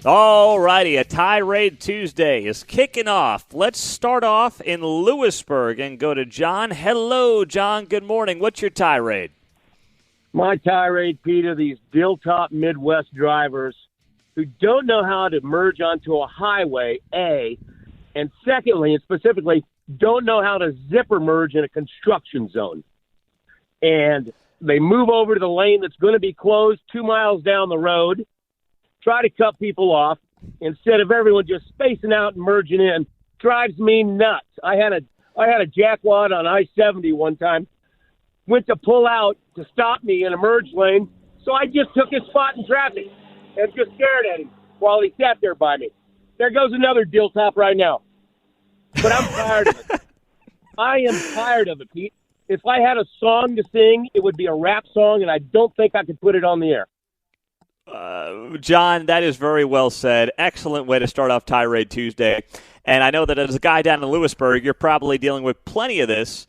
All righty, a Tirade Tuesday is kicking off. Let's start off in Lewisburg and go to John. Hello, John. Good morning. What's your tirade? My tirade, Pete, are these Dill-top Midwest drivers who don't know how to merge onto a highway, A, and secondly, and specifically, don't know how to zipper merge in a construction zone. And they move over to the lane that's going to be closed 2 miles down the road, try to cut people off instead of everyone just spacing out and merging in. Drives me nuts. I had a jackwad on I-70 one time, went to pull out to stop me in a merge lane, so I just took his spot in traffic and just stared at him while he sat there by me. There goes another deal top right now. But I'm tired of it. I am tired of it, Pete. If I had a song to sing, it would be a rap song, and I don't think I could put it on the air. John, that is very well said. Excellent way to start off Tirade Tuesday. And I know that as a guy down in Lewisburg, you're probably dealing with plenty of this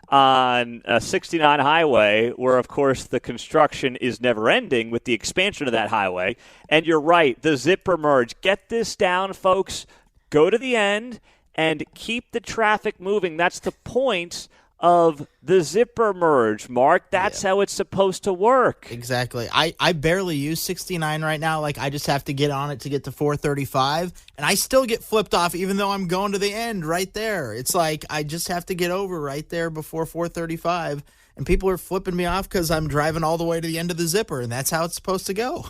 on 69 highway, where, of course, the construction is never ending with the expansion of that highway. And you're right, the zipper merge. Get this down, folks. Go to the end and keep the traffic moving. That's the point of the zipper merge, Mark. That's how it's supposed to work. Exactly. I barely use 69 right now. Like, I just have to get on it to get to 435, and I still get flipped off even though I'm going to the end right there. It's like I just have to get over right there before 435, and people are flipping me off because I'm driving all the way to the end of the zipper, and that's how it's supposed to go.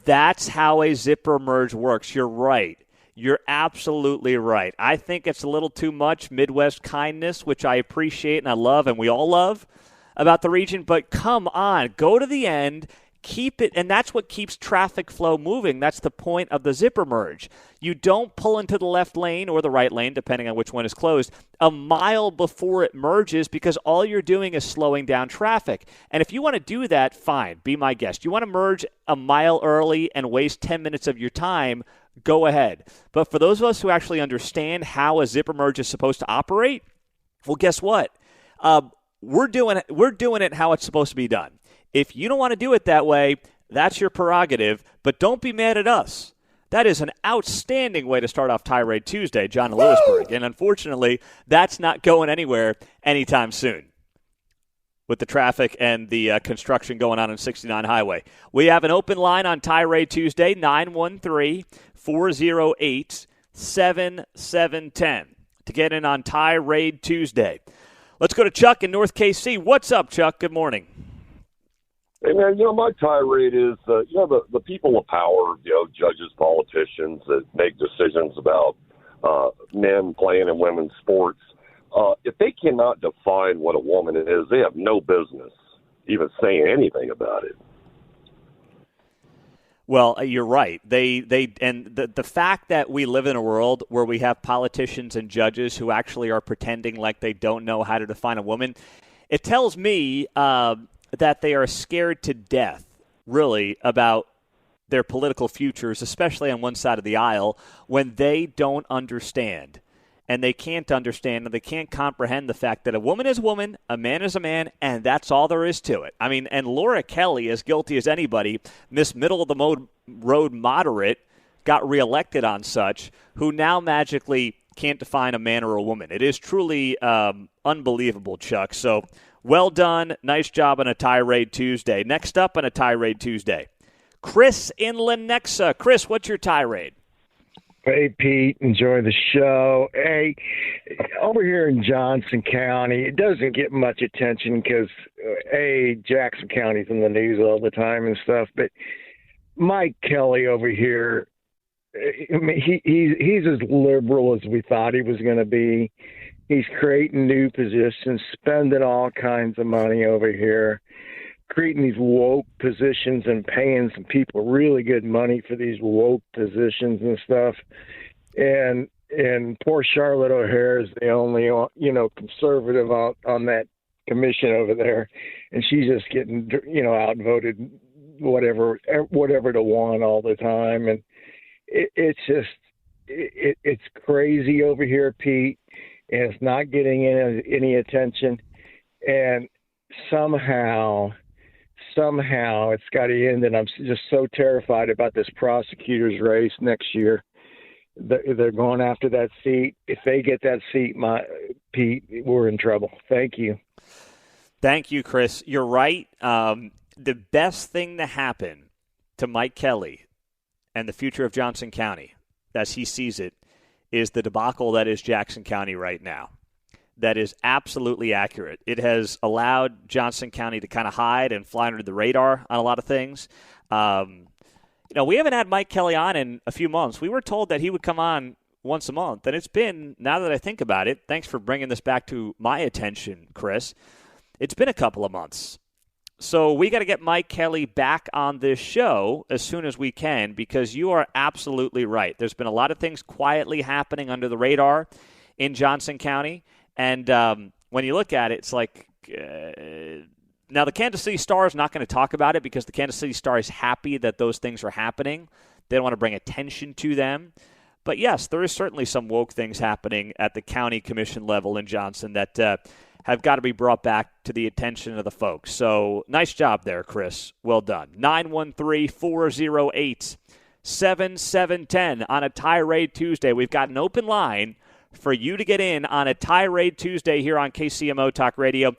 That's how a zipper merge works. You're right. You're absolutely right. I think it's a little too much Midwest kindness, which I appreciate and I love and we all love about the region. But come on, go to the end, keep it, and that's what keeps traffic flow moving. That's the point of the zipper merge. You don't pull into the left lane or the right lane, depending on which one is closed, a mile before it merges because all you're doing is slowing down traffic. And if you want to do that, fine, be my guest. You want to merge a mile early and waste 10 minutes of your time, go ahead. But for those of us who actually understand how a zipper merge is supposed to operate, well, guess what? We're doing it how it's supposed to be done. If you don't want to do it that way, that's your prerogative, but don't be mad at us. That is an outstanding way to start off Tirade Tuesday, John in Lewisburg. And unfortunately, that's not going anywhere anytime soon with the traffic and the construction going on 69 Highway. We have an open line on Tirade Tuesday, 913-408-7710 to get in on Tirade Tuesday. Let's go to Chuck in North KC. What's up, Chuck? Good morning. Hey, man, my tirade is, the people of power, judges, politicians that make decisions about men playing in women's sports, if they cannot define what a woman is, they have no business even saying anything about it. Well, you're right. The fact that we live in a world where we have politicians and judges who actually are pretending like they don't know how to define a woman, it tells me that they are scared to death, really, about their political futures, especially on one side of the aisle, when they don't understand. And they can't understand and they can't comprehend the fact that a woman is a woman, a man is a man, and that's all there is to it. I mean, and Laura Kelly, as guilty as anybody, Miss Middle-of-the-Road Moderate, got reelected on such, who now magically can't define a man or a woman. It is truly unbelievable, Chuck. So well done. Nice job on a Tirade Tuesday. Next up on a Tirade Tuesday, Chris in Lenexa. Chris, what's your tirade? Hey, Pete, enjoy the show. Hey, over here in Johnson County, it doesn't get much attention because, Jackson County's in the news all the time and stuff. But Mike Kelly over here, he's as liberal as we thought he was going to be. He's creating new positions, spending all kinds of money over here, creating these woke positions and paying some people really good money for these woke positions and stuff. And poor Charlotte O'Hare is the only, conservative on that commission over there. And she's just getting, outvoted whatever to one all the time. And it's crazy over here, Pete. And it's not getting any attention. And somehow somehow it's got to end, and I'm just so terrified about this prosecutor's race next year. They're going after that seat. If they get that seat, Pete, we're in trouble. Thank you. Thank you, Chris. You're right. The best thing to happen to Mike Kelly and the future of Johnson County, as he sees it, is the debacle that is Jackson County right now. That is absolutely accurate. It has allowed Johnson County to kind of hide and fly under the radar on a lot of things. We haven't had Mike Kelly on in a few months. We were told that he would come on once a month, and it's been, now that I think about it, thanks for bringing this back to my attention, Chris, it's been a couple of months. So we got to get Mike Kelly back on this show as soon as we can, because you are absolutely right. There's been a lot of things quietly happening under the radar in Johnson County, and when you look at it, it's like now the Kansas City Star is not going to talk about it because the Kansas City Star is happy that those things are happening. They don't want to bring attention to them. But yes, there is certainly some woke things happening at the county commission level in Johnson that have got to be brought back to the attention of the folks. So nice job there, Chris. Well done. 913-408-7710 on a Tirade Tuesday. We've got an open line for you to get in on a Tirade Tuesday here on KCMO Talk Radio.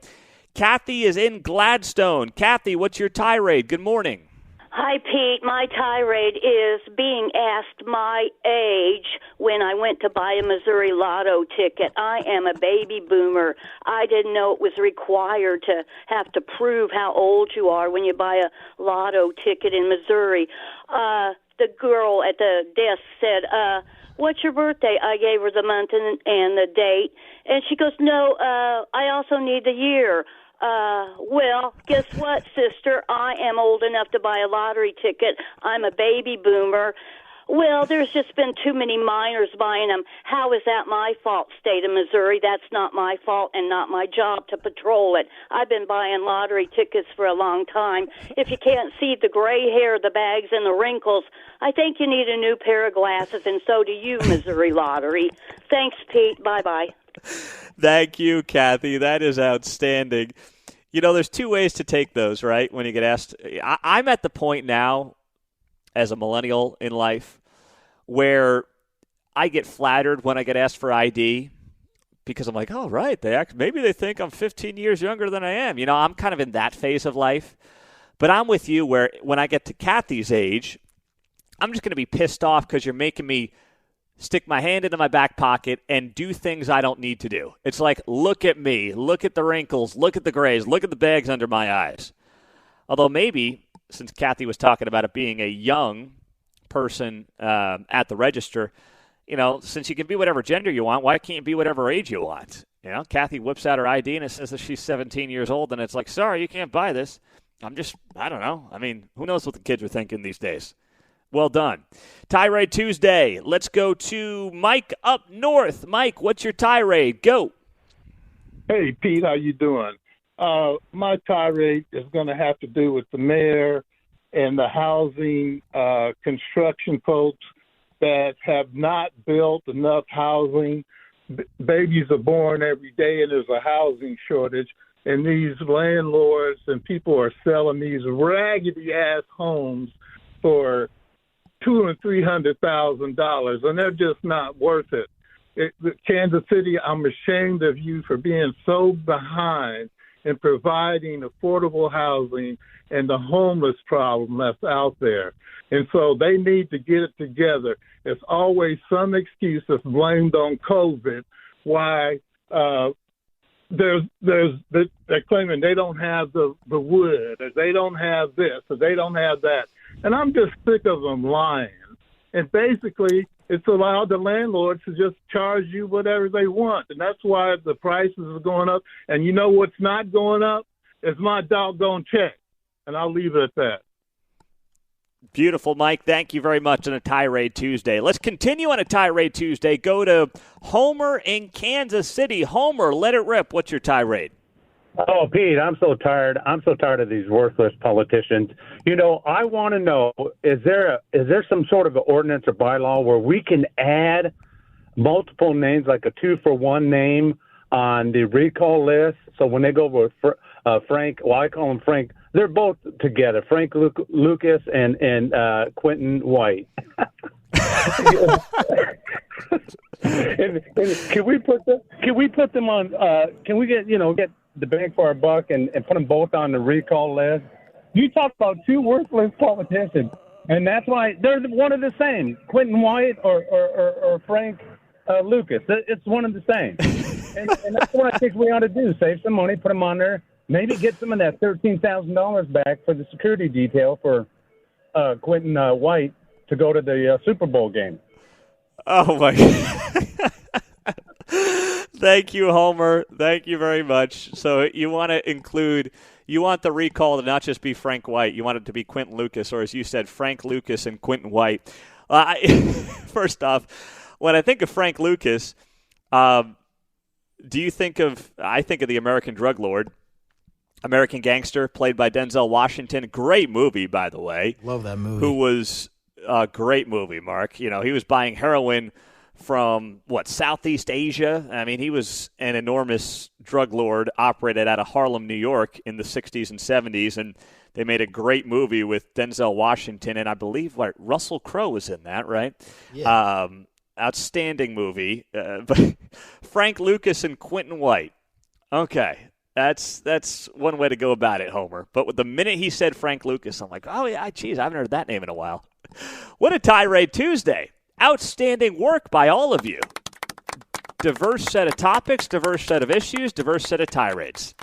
Kathy is in Gladstone. Kathy, what's your tirade? Good morning. Hi, Pete. My tirade is being asked my age when I went to buy a Missouri Lotto ticket. I am a baby boomer. I didn't know it was required to have to prove how old you are when you buy a Lotto ticket in Missouri. The girl at the desk said, what's your birthday? I gave her the month and the date. And she goes, no, I also need the year. Well, guess what, sister? I am old enough to buy a lottery ticket. I'm a baby boomer. Well, there's just been too many minors buying them. How is that my fault, state of Missouri? That's not my fault and not my job to patrol it. I've been buying lottery tickets for a long time. If you can't see the gray hair, the bags, and the wrinkles, I think you need a new pair of glasses, and so do you, Missouri Lottery. Thanks, Pete. Bye-bye. Thank you, Kathy. That is outstanding. There's two ways to take those, right, when you get asked. I'm at the point now as a millennial in life where I get flattered when I get asked for ID because I'm like, oh, right, maybe they think I'm 15 years younger than I am. I'm kind of in that phase of life. But I'm with you where when I get to Kathy's age, I'm just going to be pissed off because you're making me stick my hand into my back pocket and do things I don't need to do. It's like, look at me, look at the wrinkles, look at the grays, look at the bags under my eyes. Although maybe, since Kathy was talking about it being a young person at the register, since you can be whatever gender you want, why can't you be whatever age you want? Kathy whips out her ID and it says that she's 17 years old, and it's like, sorry, you can't buy this. I don't know. I mean, who knows what the kids are thinking these days? Well done. Tirade Tuesday. Let's go to Mike up north. Mike, what's your tirade? Go. Hey, Pete, how you doing? My tirade is going to have to do with the mayor and the housing construction folks that have not built enough housing. Babies are born every day, and there's a housing shortage. And these landlords and people are selling these raggedy-ass homes for $200,000 and $300,000, and they're just not worth it. Kansas City, I'm ashamed of you for being so behind in providing affordable housing and the homeless problem that's out there. And so they need to get it together. There's always some excuse that's blamed on COVID why they're claiming they don't have the wood, or they don't have this, or they don't have that. And I'm just sick of them lying. And basically, it's allowed the landlords to just charge you whatever they want. And that's why the prices are going up. And you know what's not going up? It's my doggone check. And I'll leave it at that. Beautiful, Mike. Thank you very much on a Tirade Tuesday. Let's continue on a Tirade Tuesday. Go to Homer in Kansas City. Homer, let it rip. What's your tirade? Oh, Pete, I'm so tired. I'm so tired of these worthless politicians. I want to know, is there some sort of an ordinance or bylaw where we can add multiple names, like a 2-for-1 name on the recall list. So when they go with Frank, well, I call him Frank. They're both together, Frank Lucas and Quentin White. and can we put them on? Can we get the bang for our buck and put them both on the recall list? You talk about two worthless politicians, and that's why they're one of the same. Quentin White or Frank Lucas. It's one of the same. and that's what I think we ought to do: save some money, put them on there, maybe get some of that $13,000 back for the security detail for Quentin White to go to the Super Bowl game. Oh, my God. Thank you, Homer. Thank you very much. So you want the recall to not just be Frank White. You want it to be Quentin Lucas, or as you said, Frank Lucas and Quentin White. First off, when I think of Frank Lucas, do you think of – I think of the American drug lord, American Gangster, played by Denzel Washington. Great movie, by the way. Love that movie. Who was a great movie, Mark. He was buying heroin from, Southeast Asia? I mean, he was an enormous drug lord, operated out of Harlem, New York in the 60s and 70s, and they made a great movie with Denzel Washington, and I believe Russell Crowe was in that, right? Yeah. Outstanding movie. But Frank Lucas and Quentin White. Okay. That's one way to go about it, Homer. But with the minute he said Frank Lucas, I'm like, oh, yeah, geez, I haven't heard that name in a while. What a Tirade Tuesday. Outstanding work by all of you. Diverse set of topics, diverse set of issues, diverse set of tirades.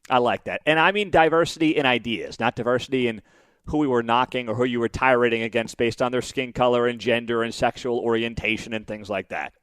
I like that. And I mean diversity in ideas, not diversity in who we were knocking or who you were tirading against based on their skin color and gender and sexual orientation and things like that.